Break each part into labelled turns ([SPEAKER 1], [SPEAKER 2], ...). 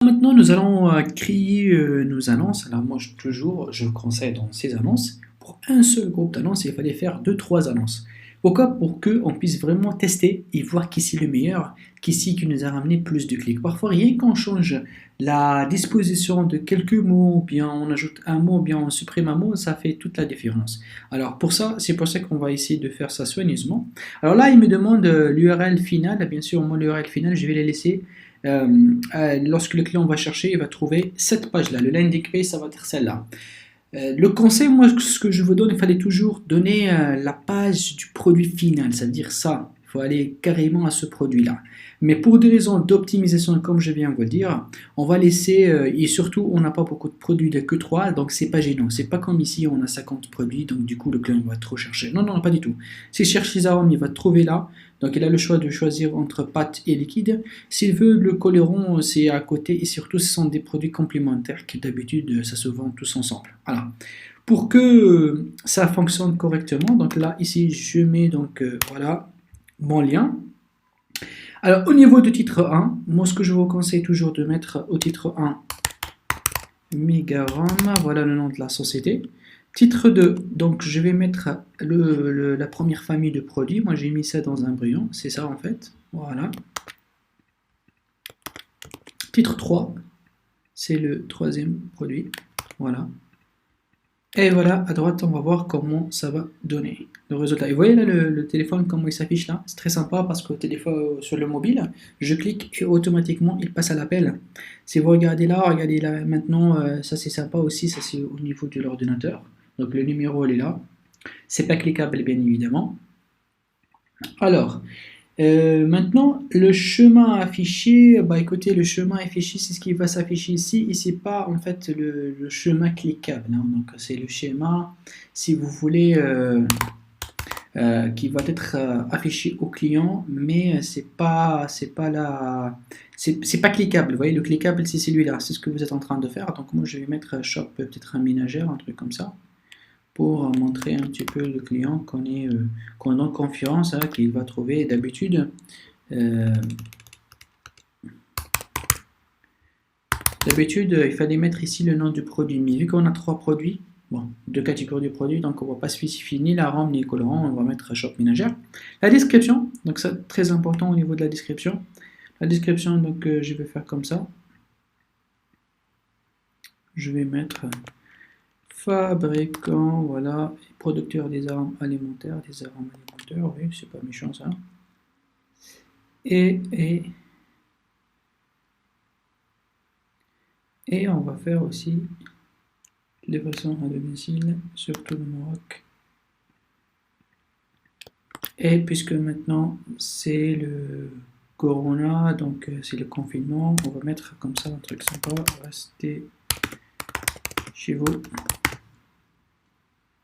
[SPEAKER 1] maintenant, nous allons créer nos annonces. Alors moi, je conseille dans ces annonces, pour un seul groupe d'annonces, il fallait faire deux, trois annonces. Pourquoi? Pour qu'on puisse vraiment tester et voir qui c'est le meilleur, qui c'est qui nous a ramené plus de clics. Parfois, rien qu'on change la disposition de quelques mots, ou bien on ajoute un mot, ou bien on supprime un mot, ça fait toute la différence. Alors pour ça, c'est pour ça qu'on va essayer de faire ça soigneusement. Alors là, il me demande l'URL finale. Bien sûr, moi, l'URL finale, je vais les laisser. Lorsque le client va chercher, il va trouver cette page-là. Le landing page, ça va être celle-là. Le conseil, moi, ce que je vous donne, il fallait toujours donner la page du produit final, c'est-à-dire ça. Il faut aller carrément à ce produit-là. Mais pour des raisons d'optimisation, comme je viens de vous le dire, on va laisser, et surtout, on n'a pas beaucoup de produits, il n'y a que 3, donc c'est pas gênant. C'est pas comme ici, on a 50 produits, donc du coup, le client va trop chercher. Non, non, pas du tout. S'il cherche les arômes, il va trouver là. Donc il a le choix de choisir entre pâte et liquide. S'il veut le colorant, c'est à côté, et surtout, ce sont des produits complémentaires qui d'habitude, ça se vend tous ensemble. Voilà. Pour que ça fonctionne correctement, donc là, ici, je mets donc, voilà, mon lien. Alors, au niveau du titre 1, moi, ce que je vous conseille toujours de mettre au titre 1, Megaram, voilà le nom de la société. Titre 2, donc je vais mettre la première famille de produits. Moi, j'ai mis ça dans un brouillon, c'est ça en fait. Voilà. Titre 3, c'est le troisième produit. Voilà. Et voilà, à droite, on va voir comment ça va donner le résultat. Et vous voyez là le téléphone, comment il s'affiche là? C'est très sympa parce que téléphone, sur le mobile, je clique et automatiquement il passe à l'appel. Si vous regardez là maintenant, ça c'est sympa aussi, ça c'est au niveau de l'ordinateur. Donc le numéro il est là. C'est pas cliquable bien évidemment. Alors, maintenant, le chemin affiché, bah écoutez, le chemin affiché, c'est ce qui va s'afficher ici, et c'est pas en fait le chemin cliquable, hein. Donc c'est le schéma, si vous voulez, qui va être affiché au client, mais c'est pas cliquable. Vous voyez, le cliquable, c'est celui-là, c'est ce que vous êtes en train de faire. Donc moi, je vais mettre shop, peut-être un ménagère, un truc comme ça, pour montrer un petit peu le client qu'on a confiance, hein, qu'il va trouver d'habitude. D'habitude, il fallait mettre ici le nom du produit, mais vu qu'on a trois produits, bon, deux catégories de produits, donc on ne va pas spécifier ni l'arôme ni le colorant, on va mettre shop ménagère. La description, donc c'est très important au niveau de la description. La description, donc je vais faire comme ça. Je vais mettre fabricant, voilà, producteur des arômes alimentaires, oui, c'est pas méchant ça. Et on va faire aussi livraison à domicile sur tout le Maroc. Et puisque maintenant c'est le Corona, donc c'est le confinement, on va mettre comme ça un truc sympa, restez chez vous.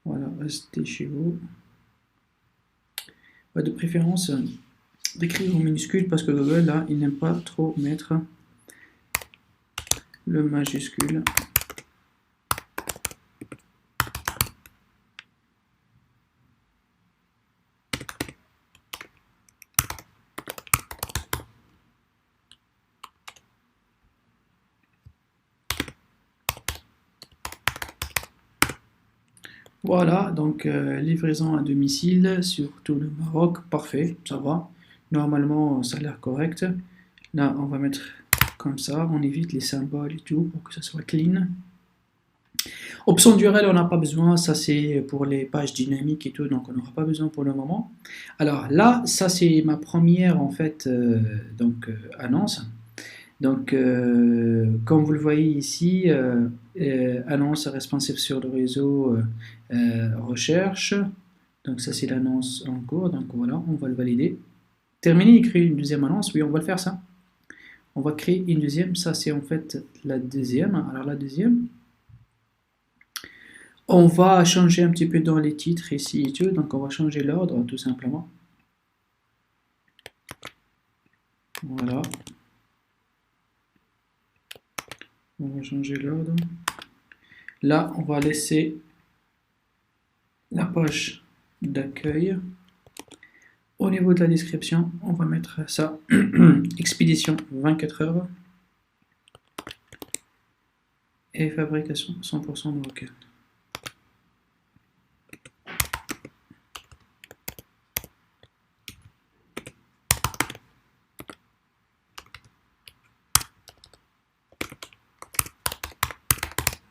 [SPEAKER 1] Voilà, restez chez vous. De préférence, d'écrire en minuscule parce que Google, là, il n'aime pas trop mettre le majuscule. Voilà, donc livraison à domicile sur tout le Maroc, parfait, ça va. Normalement, ça a l'air correct. Là, on va mettre comme ça, on évite les symboles et tout pour que ça soit clean. Option d'URL, on n'a pas besoin, ça c'est pour les pages dynamiques et tout, donc on n'aura pas besoin pour le moment. Alors là, ça c'est ma première en fait annonce. Donc, comme vous le voyez ici, annonce responsive sur le réseau recherche. Donc ça c'est l'annonce en cours, donc voilà, on va le valider. Terminer et créer une deuxième annonce, oui on va le faire ça. On va créer une deuxième, ça c'est en fait la deuxième. Alors la deuxième, on va changer un petit peu dans les titres ici et tout, donc on va changer l'ordre tout simplement. Voilà. On va changer l'ordre. Là, on va laisser la page d'accueil. Au niveau de la description, on va mettre ça. Expédition 24 heures. et fabrication 100% marocaine.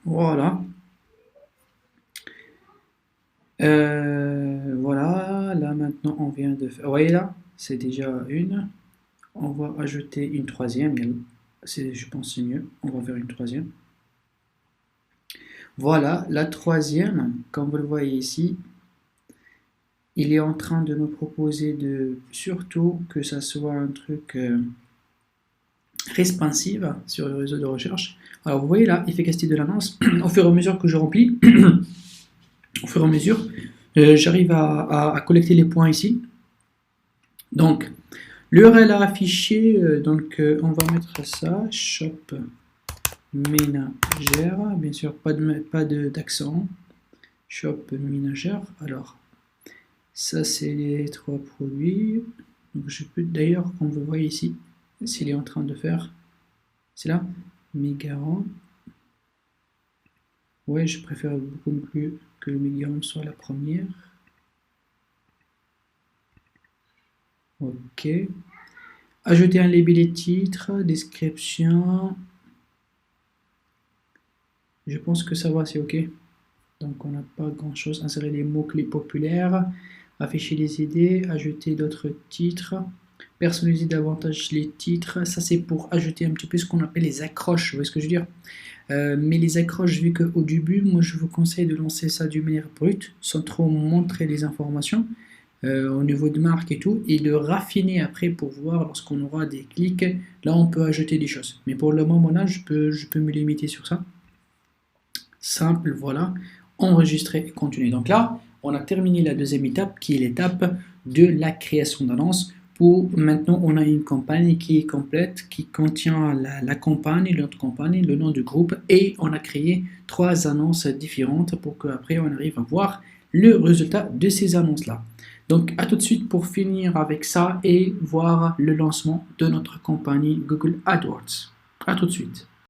[SPEAKER 1] Voilà. Voilà, là maintenant on vient de faire. Vous voyez là, c'est déjà une. On va ajouter une troisième. Je pense c'est mieux. On va faire une troisième. Voilà, la troisième, comme vous le voyez ici, il est en train de me proposer de surtout que ça soit un truc responsive sur le réseau de recherche. Alors vous voyez là, efficacité de l'annonce, au fur et à mesure que je remplis, au fur et à mesure, j'arrive à collecter les points ici. Donc, l'URL à afficher, on va mettre ça, shop ménagère, bien sûr, pas d'accent, shop ménagère. Alors, ça c'est les trois produits. Donc, je peux d'ailleurs, comme vous voyez ici, s'il est en train de faire, c'est là, Mégaron. Ouais, je préfère beaucoup plus que le Mégaron soit la première. Ok. Ajouter un label et titre, description. Je pense que ça va, c'est ok. Donc on n'a pas grand chose. Insérer les mots-clés populaires, afficher les idées, ajouter d'autres titres, personnaliser davantage les titres. Ça c'est pour ajouter un petit peu ce qu'on appelle les accroches, vous voyez ce que je veux dire. Mais les accroches, vu qu'au début, moi je vous conseille de lancer ça d'une manière brute, sans trop montrer les informations au niveau de marque et tout, et de raffiner après pour voir lorsqu'on aura des clics, là on peut ajouter des choses. Mais pour le moment là, je peux me limiter sur ça. Simple, voilà, enregistrer et continuer. Donc là, on a terminé la deuxième étape qui est l'étape de la création d'annonce. Pour maintenant, on a une campagne qui est complète, qui contient la campagne, notre campagne, le nom du groupe, et on a créé 3 annonces différentes pour qu'après on arrive à voir le résultat de ces annonces-là. Donc à tout de suite pour finir avec ça et voir le lancement de notre campagne Google AdWords. À tout de suite.